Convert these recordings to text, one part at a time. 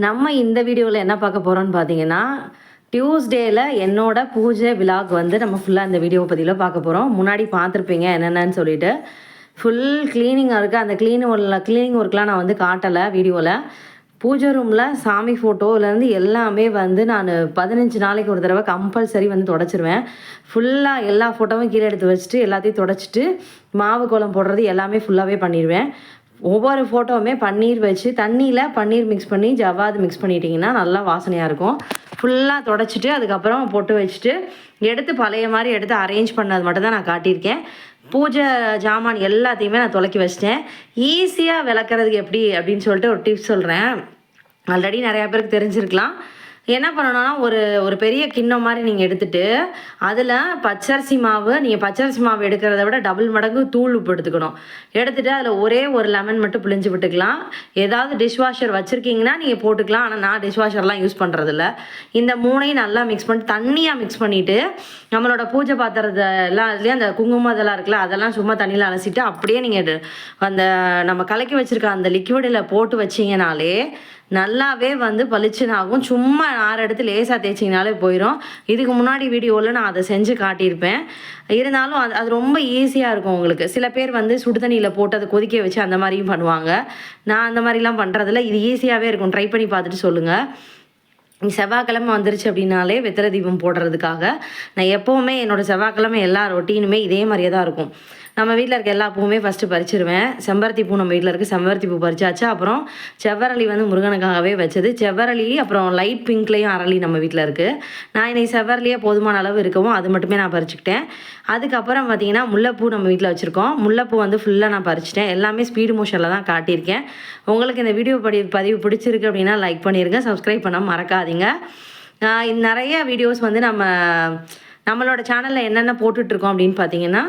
நம்ம இந்த வீடியோவில் என்ன பார்க்க போகிறோம்னு பார்த்தீங்கன்னா, டியூஸ்டேல என்னோட பூஜை விலாக் வந்து நம்ம ஃபுல்லாக இந்த வீடியோ பதிவில் பார்க்க போகிறோம். முன்னாடி பார்த்துருப்பீங்க என்னென்னு சொல்லிட்டு. ஃபுல் கிளீனிங்காக இருக்குது. அந்த கிளீனிங் ஒர்க்லாம் நான் வந்து காட்டலை வீடியோவில். பூஜை ரூமில் சாமி ஃபோட்டோலேருந்து எல்லாமே வந்து நான் 15 நாளைக்கு ஒரு தடவை கம்பல்சரி வந்து தொடச்சிருவேன். ஃபுல்லாக எல்லா ஃபோட்டோவும் கீழே எடுத்து வச்சுட்டு எல்லாத்தையும் தொடச்சிட்டு மாவு கோலம் போடுறது எல்லாமே ஃபுல்லாகவே பண்ணிடுவேன். ஒவ்வொரு ஃபோட்டோவுமே பன்னீர் வச்சு தண்ணியில் பன்னீர் மிக்ஸ் பண்ணி ஜவ்வாது மிக்ஸ் பண்ணிட்டிங்கன்னா நல்லா வாசனையாக இருக்கும். ஃபுல்லாக தொடச்சிட்டு அதுக்கப்புறம் பொட்டு வச்சுட்டு எடுத்து பழைய மாதிரி எடுத்து அரேஞ்ச் பண்ணது மட்டும் தான் நான் காட்டியிருக்கேன். பூஜை ஜாமான் எல்லாத்தையுமே நான் துலக்கி வச்சிட்டேன். ஈஸியாக விளக்குறதுக்கு எப்படி அப்படின்னு சொல்லிட்டு ஒரு டிப்ஸ் சொல்கிறேன். ஆல்ரெடி நிறையா பேருக்கு தெரிஞ்சிருக்கலாம். என்ன பண்ணணும்னா ஒரு பெரிய கிண்ணம் மாதிரி நீங்கள் எடுத்துகிட்டு அதில் பச்சரிசி மாவு, நீங்கள் பச்சரிசி மாவு எடுக்கிறத விட டபுள் மடங்கு தூள் உப்பு எடுத்துக்கணும். எடுத்துகிட்டு அதில் ஒரே ஒரு லெமன் மட்டும் பிழிஞ்சு விட்டுக்கலாம். ஏதாவது டிஷ்வாஷர் வச்சுருக்கீங்கன்னா நீங்கள் போட்டுக்கலாம். ஆனால் நான் டிஷ்வாஷர்லாம் யூஸ் பண்ணுறதில்ல. இந்த மூணையும் நல்லா மிக்ஸ் பண்ணிட்டு தண்ணியாக மிக்ஸ் பண்ணிவிட்டு நம்மளோட பூஜை பாத்திரத்தை எல்லாம் அதுலேயே அந்த குங்குமம் இதெல்லாம் இருக்குல்ல அதெல்லாம் சும்மா தண்ணியில் அலசிட்டு அப்படியே நீங்கள் அந்த நம்ம கலக்கி வச்சுருக்க அந்த லிக்விடில் போட்டு வச்சிங்கனாலே நல்லாவே வந்து பளிச்சுன்னு ஆகும். சும்மா 6 இடத்துல லேசாக தேய்ச்சிங்கனாலே போயிடும். இதுக்கு முன்னாடி வீடியோவில் நான் அதை செஞ்சு காட்டியிருப்பேன். இருந்தாலும் அது ரொம்ப ஈஸியாக இருக்கும் உங்களுக்கு. சில பேர் வந்து சுடு தண்ணியில் போட்டு அதை கொதிக்க வச்சு அந்த மாதிரியும் பண்ணுவாங்க. நான் அந்த மாதிரிலாம் பண்ணுறதில்ல. இது ஈஸியாகவே இருக்கும். ட்ரை பண்ணி பார்த்துட்டு சொல்லுங்கள். செவ்வாய்க்கிழமை வந்துருச்சு அப்படின்னாலே வெத்தலை தீபம் போடுறதுக்காக நான் எப்போவுமே என்னோடய செவ்வாய்க்கிழமை எல்லா ரொட்டீனுமே இதே மாதிரியே தான் இருக்கும். நம்ம வீட்டில் இருக்க எல்லா பூவுமே ஃபஸ்ட்டு பறிச்சிருவேன். செம்பருத்தி பூ நம்ம வீட்டில் இருக்குது. செம்பருத்தி பூ பறிச்சாச்சு. அப்புறம் செவ்வரளி வந்து முருகனுக்காகவே வச்சது. செவ்வரளி அப்புறம் லைட் பிங்க்லேயும் அரளி நம்ம வீட்டில் இருக்குது. நான் இன்னைக்கு செவ்வரளியே போதுமான அளவு இருக்கவும் அது மட்டுமே நான் பறிச்சுக்கிட்டேன். அதுக்கப்புறம் பார்த்திங்கன்னா முல்லைப்பூ நம்ம வீட்டில் வச்சுருக்கோம். முல்லைப்பூ வந்து ஃபுல்லாக நான் பறிச்சிட்டேன். எல்லாமே ஸ்பீடு மோஷனில் தான் காட்டியிருக்கேன். உங்களுக்கு இந்த வீடியோ பதிவு பிடிச்சிருக்கு அப்படின்னா லைக் பண்ணிடுங்க. சப்ஸ்கிரைப் பண்ண மறக்காதீங்க. நிறைய வீடியோஸ் வந்து நம்மளோட சேனலில் என்னென்ன போட்டுட்ருக்கோம் அப்படின்னு பார்த்தீங்கன்னா,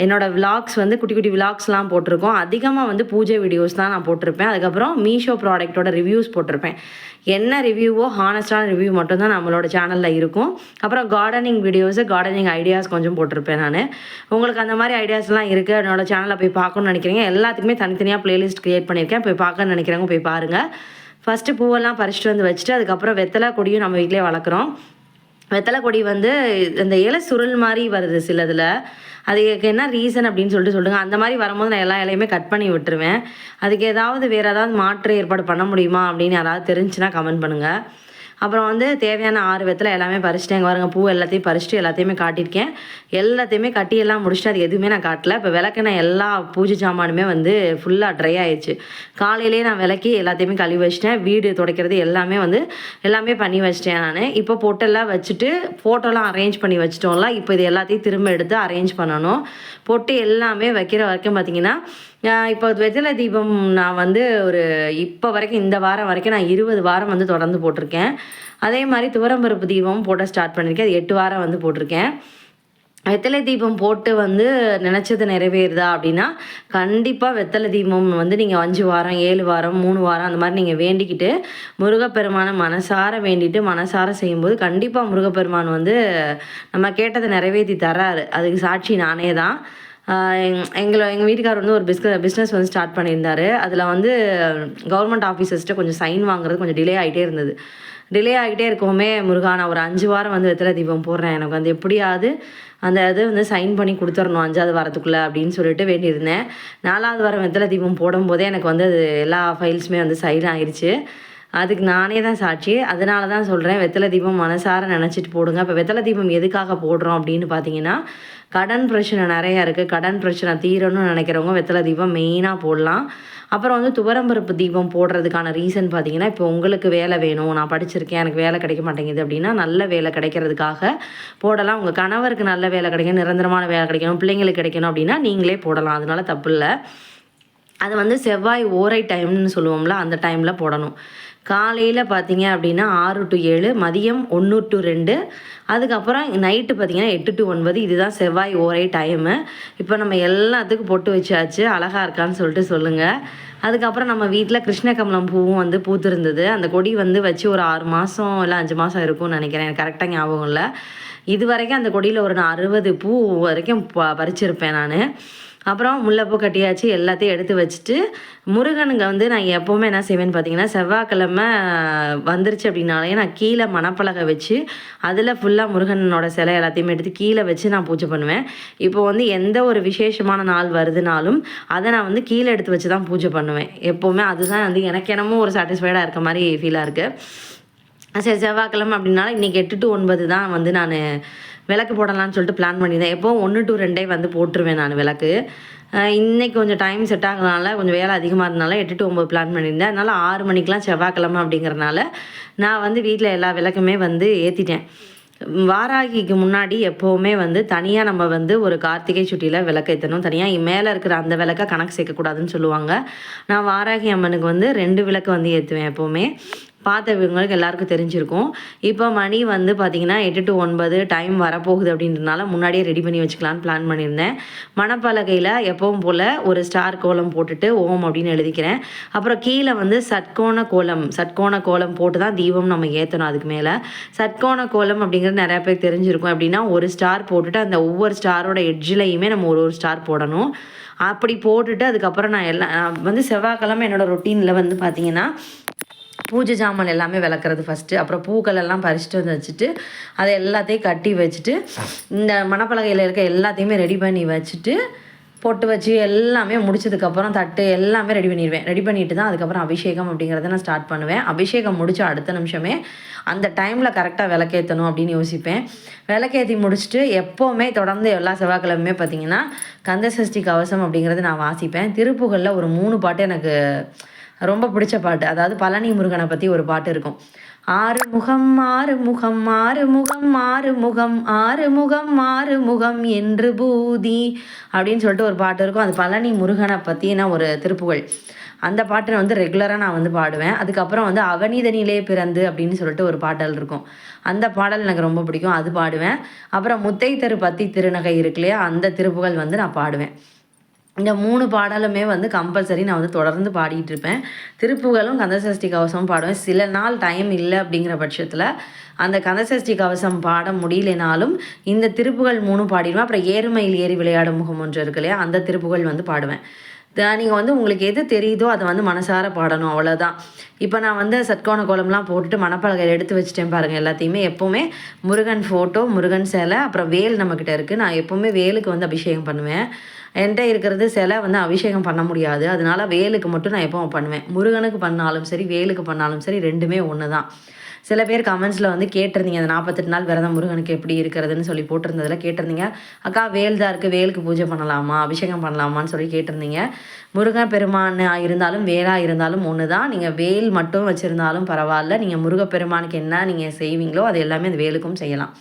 என்னோடய விலாக்ஸ் வந்து குட்டி குட்டி விலாக்ஸ்லாம் போட்டிருக்கோம். அதிகமாக வந்து பூஜை வீடியோஸ் தான் நான் போட்டிருப்பேன். அதுக்கப்புறம் மீஷோ ப்ராடக்ட்டோட ரிவ்யூஸ் போட்டிருப்பேன். என்ன ரிவ்யூவோ ஹானஸ்டான ரிவ்யூ மட்டும்தான் நம்மளோட சேனலில் இருக்கும். அப்புறம் கார்டனிங் வீடியோஸு, கார்டனிங் ஐடியாஸ் கொஞ்சம் போட்டிருப்பேன் நான். உங்களுக்கு அந்த மாதிரி ஐடியாஸ்லாம் இருக்குது, என்னோடய சேனலில் போய் பார்க்கணும்னு நினைக்கிறீங்க. எல்லாத்துக்குமே தனித்தனியாக ப்ளேலிஸ்ட் க்ரியேட் பண்ணியிருக்கேன். போய் பார்க்கணும்னு நினைக்கிறவங்க போய் பாருங்கள். ஃபஸ்ட்டு பூவெல்லாம் பறிச்சுட்டு வந்து வச்சுட்டு அதுக்கப்புறம் வெத்தலை கொடியும் நம்ம வீட்டிலே வளர்க்குறோம். வெத்தலை கொடி வந்து இந்த இலை சுருள் மாதிரி வருது சிலதில். அதுக்கு என்ன ரீசன் அப்படின்னு சொல்லுங்கள். அந்த மாதிரி வரும்போது நான் எல்லா இலையுமே கட் பண்ணி விட்டுருவேன். அதுக்கு வேறு ஏதாவது மாற்று ஏற்பாடு பண்ண முடியுமா அப்படின்னு யாராவது தெரிஞ்சுன்னா கமெண்ட் பண்ணுங்கள். அப்புறம் வந்து தேவையான 6 வெத்தலை எல்லாமே பறிச்சிட்டேன். பாருங்க பூ எல்லாத்தையும் பறிச்சுட்டு எல்லாத்தையுமே காட்டியிருக்கேன். எல்லாத்தையுமே கட்டியெல்லாம் முடிச்சுட்டு அது எதுவுமே நான் காட்டல. இப்போ விளக்குன எல்லா பூஜை சாமானுமே வந்து ஃபுல்லாக ட்ரை ஆயிடுச்சு. காலையிலேயே நான் விளக்கி எல்லாத்தையுமே கழுவி வச்சிட்டேன். வீடு துடைக்கிறது எல்லாமே பண்ணி வச்சிட்டேன் நான். இப்போ பொட்டெல்லாம் வச்சுட்டு ஃபோட்டோலாம் அரேஞ்ச் பண்ணி வச்சிட்டோம்ல. இப்போ இது எல்லாத்தையும் திரும்ப எடுத்து அரேஞ்ச் பண்ணணும். பொட்டு எல்லாமே வைக்கிற வரைக்கும் பார்த்திங்கன்னா இப்போ வெத்தலை தீபம் நான் வந்து இப்போ வரைக்கும் இந்த வாரம் வரைக்கும் நான் 20 வாரம் வந்து தொடர்ந்து போட்டிருக்கேன். அதே மாதிரி துவரம்பருப்பு தீபமும் போட ஸ்டார்ட் பண்ணியிருக்கேன். அது 8 வாரம் வந்து போட்டிருக்கேன். வெத்தலை தீபம் போட்டு வந்து நினச்சது நிறைவேறுதா அப்படின்னா கண்டிப்பாக வெத்தலை தீபம் வந்து நீங்கள் 5 வாரம் 7 வாரம் 3 வாரம் அந்த மாதிரி நீங்கள் வேண்டிக்கிட்டு முருகப்பெருமானை மனசார வேண்டிட்டு மனசார செய்யும்போது கண்டிப்பாக முருகப்பெருமான் வந்து நம்ம கேட்டதை நிறைவேற்றி தர்றாரு. அதுக்கு சாட்சி நானே தான். எங்கள் வீட்டுக்காரர் வந்து ஒரு பிஸ்னஸ் வந்து ஸ்டார்ட் பண்ணியிருந்தார். அதில் வந்து கவர்மெண்ட் ஆஃபீஸர்ஸ்ட்டு கொஞ்சம் சைன் வாங்குறது கொஞ்சம் டிலே ஆகிட்டே இருந்தது. டிலே ஆகிட்டே இருக்கவுமே முருகா நான் ஒரு 5 வாரம் வந்து வெத்தலை தீபம் போடுறேன், எனக்கு வந்து எப்படியாவது அந்த இது வந்து சைன் பண்ணி கொடுத்துடணும் 5வது வாரத்துக்குள்ளே அப்படின்னு சொல்லிட்டு வேண்டியிருந்தேன். 4வது வாரம் வெத்தலை தீபம் போடும்போதே எனக்கு வந்து அது எல்லா ஃபைல்ஸுமே வந்து சைன் ஆகிடுச்சு. அதுக்கு நானே தான் சாட்சி. அதனால தான் சொல்கிறேன், வெத்தலை தீபம் மனசார நினச்சிட்டு போடுங்க. இப்போ வெத்தலை தீபம் எதுக்காக போடுறோம் அப்படின்னு பார்த்தீங்கன்னா, கடன் பிரச்சனை நிறையா இருக்குது. கடன் பிரச்சனை தீரணும்னு நினைக்கிறவங்க வெத்தலை தீபம் மெயினாக போடலாம். அப்புறம் வந்து துவரம்பருப்பு தீபம் போடுறதுக்கான ரீசன் பார்த்தீங்கன்னா, இப்போ உங்களுக்கு வேலை வேணும், நான் படிச்சிருக்கேன், எனக்கு வேலை கிடைக்க மாட்டேங்குது அப்படின்னா நல்ல வேலை கிடைக்கிறதுக்காக போடலாம். உங்கள் கணவருக்கு நல்ல வேலை கிடைக்கணும், நிரந்தரமான வேலை கிடைக்கணும், பிள்ளைங்களுக்கு கிடைக்கணும் அப்படின்னா நீங்களே போடலாம். அதனால தப்பு இல்லை. அது வந்து செவ்வாய் ஓரை டைம்னு சொல்லுவோம்ல, அந்த டைமில் போடணும். காலையில் பார்த்தீங்க அப்படின்னா 6 to 7, மதியம் 1 to 2, அதுக்கப்புறம் நைட்டு பார்த்தீங்கன்னா 8 to 9. இதுதான் செவ்வாய் ஓரை டைமு. இப்போ நம்ம எல்லாத்துக்கும் பொட்டு வச்சாச்சு. அழகாக இருக்கான்னு சொல்லிட்டு சொல்லுங்கள். அதுக்கப்புறம் நம்ம வீட்டில் கிருஷ்ணகமலம் பூவும் வந்து பூத்திருந்தது. அந்த கொடி வந்து வச்சு ஒரு 6 மாதம் இல்லை 5 மாதம் இருக்கும்னு நினைக்கிறேன். எனக்கு கரெக்டாக ஞாபகம் இல்லை. இது வரைக்கும் அந்த கொடியில் ஒரு 60 பூ வரைக்கும் பறிச்சிருப்பேன் நான். அப்புறம் முல்லைப்பூ கட்டியாச்சு, எல்லாத்தையும் எடுத்து வச்சுட்டு முருகனுங்க வந்து நான் எப்போவுமே என்ன செய்வேன்னு பார்த்தீங்கன்னா, செவ்வாய்க்கிழமை வந்துருச்சு அப்படின்னாலே நான் கீழே மணப்பலகை வச்சு அதில் ஃபுல்லாக முருகனோட சிலை எல்லாத்தையுமே எடுத்து கீழே வச்சு நான் பூஜை பண்ணுவேன். இப்போ வந்து எந்த ஒரு விசேஷமான நாள் வருதுனாலும் அதை நான் வந்து கீழே எடுத்து வச்சு தான் பூஜை பண்ணுவேன் எப்போவுமே. அதுதான் வந்து எனக்கு என்னமோ ஒரு சாட்டிஸ்ஃபைடாக இருக்க மாதிரி ஃபீலாக இருக்குது. சரி, செவ்வாய்க்கிழமை அப்படின்னால இன்றைக்கி 8 to 9 தான் வந்து நான் விளக்கு போடலான்னு சொல்லிட்டு பிளான் பண்ணியிருந்தேன். எப்போவும் 1 to 2 வந்து போட்டுருவேன் நான் விளக்கு. இன்றைக்கி கொஞ்சம் டைம் செட் ஆகிறதுனால கொஞ்சம் வேலை அதிகமாக இருந்தனால 8 to 9 பிளான் பண்ணியிருந்தேன். அதனால் 6 மணிக்கெலாம் செவ்வாய்க்கிழமை அப்படிங்கிறனால நான் வந்து வீட்டில் எல்லா விளக்குமே வந்து ஏற்றிட்டேன். வாராகிக்கு முன்னாடி எப்போவுமே வந்து தனியாக நம்ம வந்து ஒரு கார்த்திகை சுட்டியில் விளக்கு ஏற்றணும். தனியாக மேலே இருக்கிற அந்த விளக்கை கணக்கு சேர்க்கக்கூடாதுன்னு சொல்லுவாங்க. நான் வாராகி அம்மனுக்கு வந்து 2 விளக்கு வந்து ஏற்றுவேன் எப்போவுமே. பார்த்தவங்களுக்கு எல்லாருக்கும் தெரிஞ்சிருக்கும். இப்போ மணி வந்து பார்த்திங்கன்னா 8 to 9 டைம் வரப்போகுது அப்படின்றனால முன்னாடியே ரெடி பண்ணி வச்சுக்கலான்னு பிளான் பண்ணியிருந்தேன். மணப்பலகையில் எப்பவும் போல் ஒரு ஸ்டார் கோலம் போட்டுட்டு ஓம் அப்படின்னு எழுதிக்கிறேன். அப்புறம் கீழே வந்து சட்கோண கோலம் போட்டு தான் தீபம் நம்ம ஏற்றணும். அதுக்கு மேலே சட்கோண கோலம் அப்படிங்கிறது நிறையா பேர் தெரிஞ்சிருக்கும். அப்படின்னா ஒரு ஸ்டார் போட்டுட்டு அந்த ஒவ்வொரு ஸ்டாரோட எட்ஜ்லையுமே நம்ம ஒரு ஸ்டார் போடணும். அப்படி போட்டுட்டு அதுக்கப்புறம் நான் வந்து செவ்வாய்க்கிழமை என்னோடய ரொட்டீனில் வந்து பார்த்திங்கன்னா பூஜை ஜாமான் எல்லாமே விளக்குறது ஃபஸ்ட்டு. அப்புறம் பூக்கள் எல்லாம் பறிச்சுட்டு வந்து வச்சுட்டு அதை எல்லாத்தையும் கட்டி வச்சுட்டு இந்த மணப்பலகையில் இருக்க எல்லாத்தையுமே ரெடி பண்ணி வச்சுட்டு பொட்டு வச்சு எல்லாமே முடிச்சதுக்கப்புறம் தட்டு எல்லாமே ரெடி பண்ணிடுவேன். ரெடி பண்ணிட்டு தான் அதுக்கப்புறம் அபிஷேகம் அப்படிங்கிறத நான் ஸ்டார்ட் பண்ணுவேன். அபிஷேகம் முடிச்ச அடுத்த நிமிஷமே அந்த டைமில் கரெக்டாக விளக்கேற்றணும் அப்படின்னு யோசிப்பேன். விளக்கேற்றி முடிச்சுட்டு எப்போவுமே தொடர்ந்து எல்லா செவ்வாய்க்கிழமையுமே பார்த்திங்கன்னா கந்தசஷ்டி கவசம் அப்படிங்கிறது நான் வாசிப்பேன். திருப்புகளில் ஒரு 3 பாட்டு எனக்கு ரொம்ப பிடிச்ச பாட்டு. அதாவது பழனி முருகனை பற்றி ஒரு பாட்டு இருக்கும். 6 முகம் 6 முகம் 6 முகம் 6 முகம் 6 முகம் 6 முகம் என்று பூதி அப்படின்னு சொல்லிட்டு ஒரு பாட்டு இருக்கும். அது பழனி முருகனை பற்றின ஒரு திருப்புகழ். அந்த பாட்டை வந்து ரெகுலராக நான் வந்து பாடுவேன். அதுக்கப்புறம் வந்து அவனிதனிலே பிறந்து அப்படின்னு சொல்லிட்டு ஒரு பாடல் இருக்கும். அந்த பாடல் எனக்கு ரொம்ப பிடிக்கும், அது பாடுவேன். அப்புறம் முத்தை தெரு பத்தி திருநகை இருக்கு இல்லையா, அந்த திருப்புகழ் வந்து நான் பாடுவேன். இந்த 3 பாடலுமே வந்து கம்பல்சரி நான் வந்து தொடர்ந்து பாடிட்டு இருப்பேன். திருப்புகழும் கந்தசஷ்டி கவசமும் பாடுவேன். சில நாள் டைம் இல்லை அப்படிங்கிற பட்சத்தில் அந்த கந்தசஷ்டி கவசம் பாட முடியலைனாலும் இந்த திருப்புகழ் 3 பாடிடுவேன். அப்புறம் ஏறுமையில் ஏறி விளையாடும் முகம் ஒன்று இருக்கு இல்லையா, அந்த திருப்புகழ் வந்து பாடுவேன். நீங்கள் வந்து உங்களுக்கு எது தெரியுதோ அதை வந்து மனசார பாடணும், அவ்வளோதான். இப்போ நான் வந்து சட்கோண கோலம்லாம் போட்டுட்டு மணப்பலகையில் எடுத்து வச்சுட்டேன் பாருங்கள். எல்லாத்தையுமே எப்போவுமே முருகன் ஃபோட்டோ, முருகன் சிலை, அப்புறம் வேல் நம்மக்கிட்ட இருக்குது. நான் எப்போவுமே வேலுக்கு வந்து அபிஷேகம் பண்ணுவேன். என்கிட்ட இருக்கிறது சிலை வந்து அபிஷேகம் பண்ண முடியாது, அதனால வேலுக்கு மட்டும் நான் எப்போ பண்ணுவேன். முருகனுக்கு பண்ணாலும் சரி, வேலுக்கு பண்ணாலும் சரி, ரெண்டுமே ஒன்று தான். சில பேர் கமெண்ட்ஸில் வந்து கேட்டிருந்தீங்க, அந்த 48 நாள் விரதம் முருகனுக்கு எப்படி இருக்கிறதுன்னு சொல்லி போட்டிருந்ததில் கேட்டிருந்தீங்க. அக்கா வேல் தான் இருக்குது, வேலுக்கு பூஜை பண்ணலாமா, அபிஷேகம் பண்ணலாமான்னு சொல்லி கேட்டிருந்தீங்க. முருகன் பெருமான் இருந்தாலும் வேலாக இருந்தாலும் ஒன்று தான். நீங்கள் வேல் மட்டும் வச்சுருந்தாலும் பரவாயில்ல, நீங்கள் முருகப்பெருமானுக்கு என்ன நீங்கள் செய்வீங்களோ அது எல்லாமே அந்த வேலுக்கும் செய்யலாம்.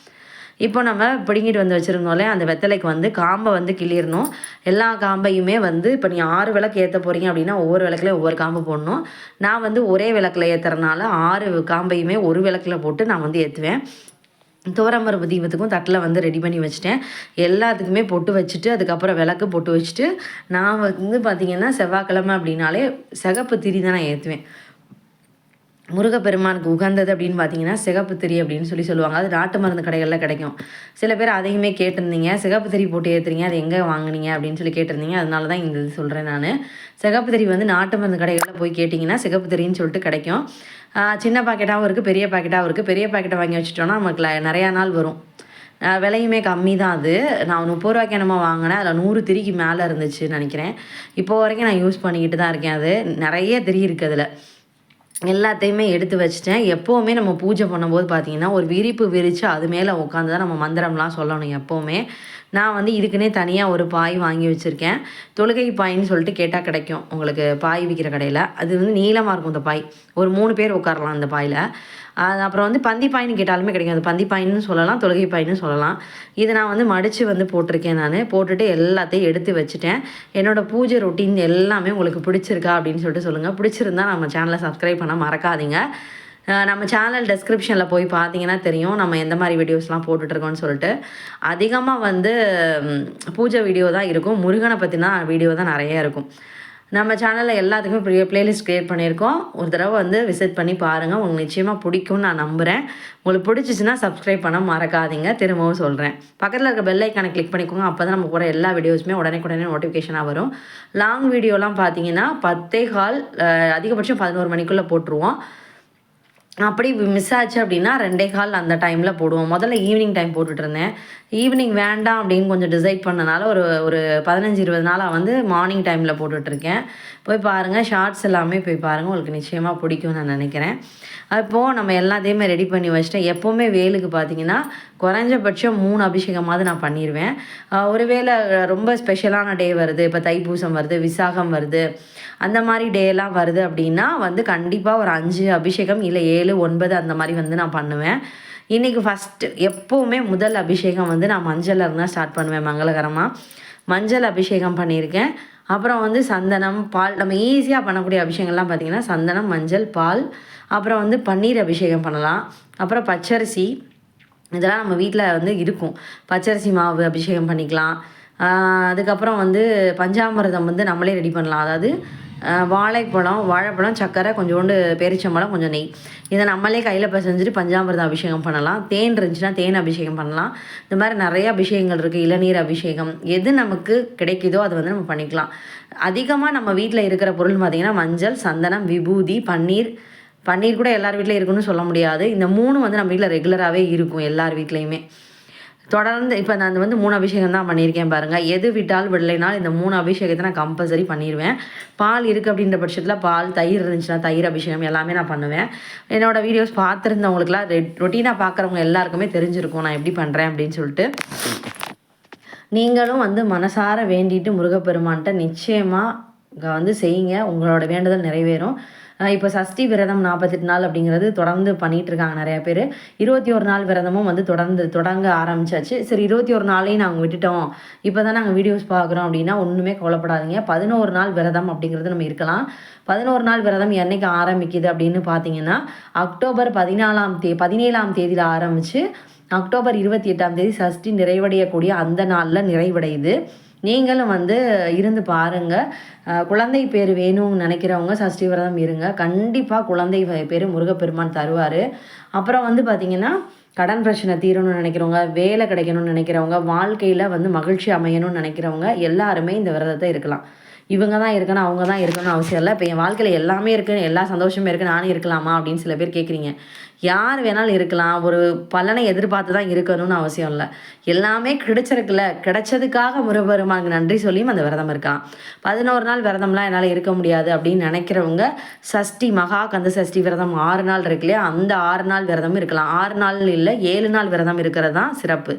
இப்போ நம்ம பிடுங்கிட்டு வந்து வச்சுருந்தோம்லே அந்த வெத்தலைக்கு வந்து காம்பை வந்து கிள்ளிடணும். எல்லா காம்பையுமே வந்து இப்போ நீங்கள் 6 விளக்கு ஏற்ற போகிறீங்க அப்படின்னா ஒவ்வொரு விளக்குலையும் ஒவ்வொரு காம்பு போடணும். நான் வந்து ஒரே விளக்கில் ஏற்றுறதுனால 6 காம்பையுமே ஒரு விளக்கில் போட்டு நான் வந்து ஏற்றுவேன். துவரம்பருப்பு தீபத்துக்கும் தட்டில் வந்து ரெடி பண்ணி வச்சுட்டேன். எல்லாத்துக்குமே பொட்டு வச்சுட்டு அதுக்கப்புறம் விளக்கு பொட்டு வச்சுட்டு நான் வந்து பார்த்திங்கன்னா செவ்வாய்க்கிழமை அப்படின்னாலே சிகப்பு திரி தான் நான் ஏற்றுவேன். முருகப்பெருமானுக்கு உகந்தது அப்படின்னு பார்த்தீங்கன்னா சிகப்பு திரி அப்படின்னு சொல்லுவாங்க. அது நாட்டு மருந்து கடைகளில் கிடைக்கும். சில பேர் அதையுமே கேட்டிருந்தீங்க, சிகப்பு திரி போட்டு ஏற்றுறீங்க, அது எங்கே வாங்கினீங்க அப்படின்னு சொல்லி கேட்டிருந்தீங்க. அதனால தான் இந்த இது சொல்கிறேன் நான். சிகப்பு திரி வந்து நாட்டு மருந்து கடைகளில் போய் கேட்டிங்கன்னா சிகப்பு திரின்னு சொல்லிட்டு கிடைக்கும். சின்ன பாக்கெட்டாகவும் இருக்குது, பெரிய பாக்கெட்டாகவும் இருக்குது. பெரிய பாக்கெட்டை வாங்கி வச்சுட்டோன்னா நமக்கு நிறையா நாள் வரும். விலையுமே கம்மி தான். அது நான் 30 ரூபாய்க்கு என்னமோ வாங்கினேன். அதில் 100 திரிக்கு மேலே இருந்துச்சுன்னு நினைக்கிறேன். இப்போ வரைக்கும் நான் யூஸ் பண்ணிக்கிட்டு தான் இருக்கேன். அது நிறைய திரி இருக்குது அதில். எல்லாத்தையுமே எடுத்து வச்சுட்டேன். எப்போவுமே நம்ம பூஜை பண்ணும்போது பார்த்திங்கன்னா ஒரு விரிப்பு விரித்து அது மேலே உட்காந்து தான் நம்ம மந்திரம்லாம் சொல்லணும் எப்போவுமே. நான் வந்து இதுக்குன்னே தனியாக ஒரு பாய் வாங்கி வச்சுருக்கேன். தொழுகை பாயின்னு சொல்லிட்டு கேட்டால் கிடைக்கும் உங்களுக்கு, பாய் விற்கிற கடையில். அது வந்து நீளமாக இருக்கும் இந்த பாய். ஒரு 3 பேர் உட்காரலாம் அந்த பாயில். அது அப்புறம் வந்து பந்தி பாயின்னு கேட்டாலுமே கிடைக்கும். அது பந்தி பாயின்னு சொல்லலாம், தொழுகை பாயின்னு சொல்லலாம். இதை நான் வந்து மடித்து வந்து போட்டிருக்கேன். நான் போட்டுட்டு எல்லாத்தையும் எடுத்து வச்சுட்டேன். என்னோடய பூஜை ரொட்டீன் எல்லாமே உங்களுக்கு பிடிச்சிருக்கா அப்படின்னு சொல்லிட்டு சொல்லுங்கள். பிடிச்சிருந்தா நம்ம சேனலை சப்ஸ்கிரைப் பண்ண மறக்காதீங்க. நம்ம சேனல் டெஸ்கிரிப்ஷனில் போய் பார்த்தீங்கன்னா தெரியும் நம்ம எந்த மாதிரி வீடியோஸ்லாம் போட்டுட்ருக்கோன்னு சொல்லிட்டு. அதிகமாக வந்து பூஜை வீடியோ தான் இருக்கும், முருகனை பற்றினா வீடியோ தான் நிறைய இருக்கும். நம்ம சேனலில் எல்லாத்துக்குமே பெரிய பிளேலிஸ்ட் க்ரியேட் பண்ணியிருக்கோம். ஒரு தடவை வந்து விசிட் பண்ணி பாருங்கள். உங்களுக்கு நிச்சயமாக பிடிக்கும்னு நான் நம்புகிறேன். உங்களுக்கு பிடிச்சிச்சின்னா சப்ஸ்கிரைப் பண்ண மறக்காதீங்க. திரும்பவும் சொல்கிறேன். பக்கத்தில் இருக்க பெல் ஐக்கானை கிளிக் பண்ணிக்கோங்க. அப்போ தான் நம்ம போகிற எல்லா வீடியோஸுமே உடனே நோட்டிஃபிகேஷனாக வரும். லாங் வீடியோலாம் பார்த்தீங்கன்னா 10:15 அதிகபட்சம் 11 மணிக்குள்ளே போட்டுருவோம். அப்படி மிஸ் ஆச்சு அப்படின்னா 2:15 அந்த டைமில் போடுவோம். முதல்ல ஈவினிங் டைம் போட்டுட்ருந்தேன். ஈவினிங் வேண்டாம் அப்படின்னு கொஞ்சம் டிசைட் பண்ணனால ஒரு 15-20 நாளாக வந்து மார்னிங் டைமில் போட்டுட்ருக்கேன். போய் பாருங்கள், ஷார்ட்ஸ் எல்லாமே போய் பாருங்கள். உங்களுக்கு நிச்சயமாக பிடிக்கும்னு நான் நினைக்கிறேன். அப்போது நம்ம எல்லாத்தையுமே ரெடி பண்ணி வச்சுட்டேன். எப்போவுமே வேலுக்கு பார்த்தீங்கன்னா குறைஞ்சபட்சம் 3 அபிஷேகமாவது நான் பண்ணிடுவேன். ஒருவேளை ரொம்ப ஸ்பெஷலான டே வருது, இப்போ தைப்பூசம் வருது, விசாகம் வருது, அந்த மாதிரி டேலாம் வருது அப்படின்னா வந்து கண்டிப்பாக ஒரு 5 அபிஷேகம் இல்லை 7, 9 அந்த மாதிரி வந்து நான் பண்ணுவேன். இன்றைக்கி ஃபஸ்ட்டு எப்போவுமே முதல் அபிஷேகம் வந்து நான் மஞ்சளில் இருந்தால் ஸ்டார்ட் பண்ணுவேன். மங்களகரமாக மஞ்சள் அபிஷேகம் பண்ணியிருக்கேன். அப்புறம் வந்து சந்தனம், பால், நம்ம ஈஸியாக பண்ணக்கூடிய அபிஷேகம்லாம் பார்த்திங்கன்னா சந்தனம், மஞ்சள், பால், அப்புறம் வந்து பன்னீர் அபிஷேகம் பண்ணலாம். அப்புறம் பச்சரிசி, இதெல்லாம் நம்ம வீட்டில் வந்து இருக்கும். பச்சரிசி மாவு அபிஷேகம் பண்ணிக்கலாம். அதுக்கப்புறம் வந்து பஞ்சாமிர்தம் வந்து நம்மளே ரெடி பண்ணலாம். அதாவது வாழைப்பழம், சர்க்கரை, கொஞ்சோண்டு பேரிச்சம்பழம், கொஞ்சம் நெய், இதை நம்மளே கையில் பிசைஞ்சிட்டு பஞ்சாமிர்தம் அபிஷேகம் பண்ணலாம். தேன் இருந்துச்சுன்னா தேன் அபிஷேகம் பண்ணலாம். இந்த மாதிரி நிறைய அபிஷேகங்கள் இருக்குது. இளநீர் அபிஷேகம், எது நமக்கு கிடைக்குதோ அது வந்து நம்ம பண்ணிக்கலாம். அதிகமாக நம்ம வீட்டில் இருக்கிற பொருள் பார்த்திங்கன்னா மஞ்சள், சந்தனம், விபூதி, பன்னீர் கூட எல்லார் வீட்லேயும் இருக்குன்னு சொல்ல முடியாது. இந்த 3 வந்து நம்ம வீட்டில் ரெகுலராகவே இருக்கும் எல்லார் வீட்லேயுமே. தொடர்ந்து இப்போ நான் வந்து 3 அபிஷேகம் தான் பண்ணியிருக்கேன் பாருங்கள். எது விட்டாலும் விடலைனாலும் இந்த 3 அபிஷேகத்தை நான் கம்பல்சரி பண்ணிடுவேன். பால் இருக்குது அப்படின்ற பட்சத்தில் பால், தயிர் இருந்துச்சுன்னா தயிர் அபிஷேகம் எல்லாமே நான் பண்ணுவேன். என்னோடய வீடியோஸ் பார்த்துருந்தவங்களுக்குலாம் ரொட்டீனாக பார்க்குறவங்க எல்லாருக்குமே தெரிஞ்சிருக்கும் நான் எப்படி பண்ணுறேன் அப்படின்னு சொல்லிட்டு. நீங்களும் வந்து மனசார வேண்டிட்டு முருகப்பெருமான்கிட்ட நிச்சயமாக வந்து செய்யுங்க. உங்களோட வேண்டுதல் நிறைவேறும். இப்போ சஷ்டி விரதம் 48 நாள் அப்படிங்கிறது தொடர்ந்து பண்ணிகிட்ருக்காங்க நிறையா பேர். 21 நாள் விரதமும் வந்து தொடங்க ஆரம்பிச்சாச்சு. சரி, 21 நாளையும் நாங்கள் விட்டுட்டோம், இப்போ தான் நாங்கள் வீடியோஸ் பார்க்குறோம் அப்படின்னா ஒன்றுமே கவலைப்படாதீங்க. 11 நாள் விரதம் அப்படிங்கிறது நம்ம இருக்கலாம். 11 நாள் விரதம் என்றைக்கு ஆரம்பிக்குது அப்படின்னு பார்த்தீங்கன்னா அக்டோபர் 17ஆம் தேதியில் ஆரம்பித்து அக்டோபர் 28ஆம் தேதி சஷ்டி நிறைவடையக்கூடிய அந்த நாளில் நிறைவடையுது. நீங்களும் வந்து இருந்து பாருங்கள். குழந்தை பேர் வேணும்னு நினைக்கிறவங்க சஷ்டி விரதம் இருங்க. கண்டிப்பாக குழந்தை பேர் முருகப்பெருமான் தருவார். அப்புறம் வந்து பார்த்திங்கன்னா கடன் பிரச்சனை தீரணும்னு நினைக்கிறவங்க, வேலை கிடைக்கணும்னு நினைக்கிறவங்க, வாழ்க்கையில் வந்து மகிழ்ச்சி அமையணும்னு நினைக்கிறவங்க எல்லாருமே இந்த விரதத்தை இருக்கலாம். இவங்க தான் இருக்கணும், அவங்க தான் இருக்கணும்னு அவசியம் இல்லை. இப்போ என் வாழ்க்கையில் எல்லாமே இருக்குது, எல்லா சந்தோஷமும் இருக்குது, நானும் இருக்கலாமா அப்படின்னு சில பேர் கேட்குறீங்க. யார் வேணாலும் இருக்கலாம். ஒரு பலனை எதிர்பார்த்து தான் இருக்கணும்னு அவசியம் இல்லை. எல்லாமே கிடைச்சிருக்குல்ல, கிடைச்சதுக்காக முருகப்பெருமானுக்கு நன்றி சொல்லியும் அந்த விரதம் இருக்கலாம். 11 நாள் விரதம்லாம் என்னால் இருக்க முடியாது அப்படின்னு நினைக்கிறவங்க சஷ்டி, மகா கந்த சஷ்டி விரதம் 6 நாள் இருக்கு இல்லையா, அந்த 6 நாள் விரதம் இருக்கலாம். 6 நாள் இல்லை 7 நாள் விரதம் இருக்கிறது தான் சிறப்பு.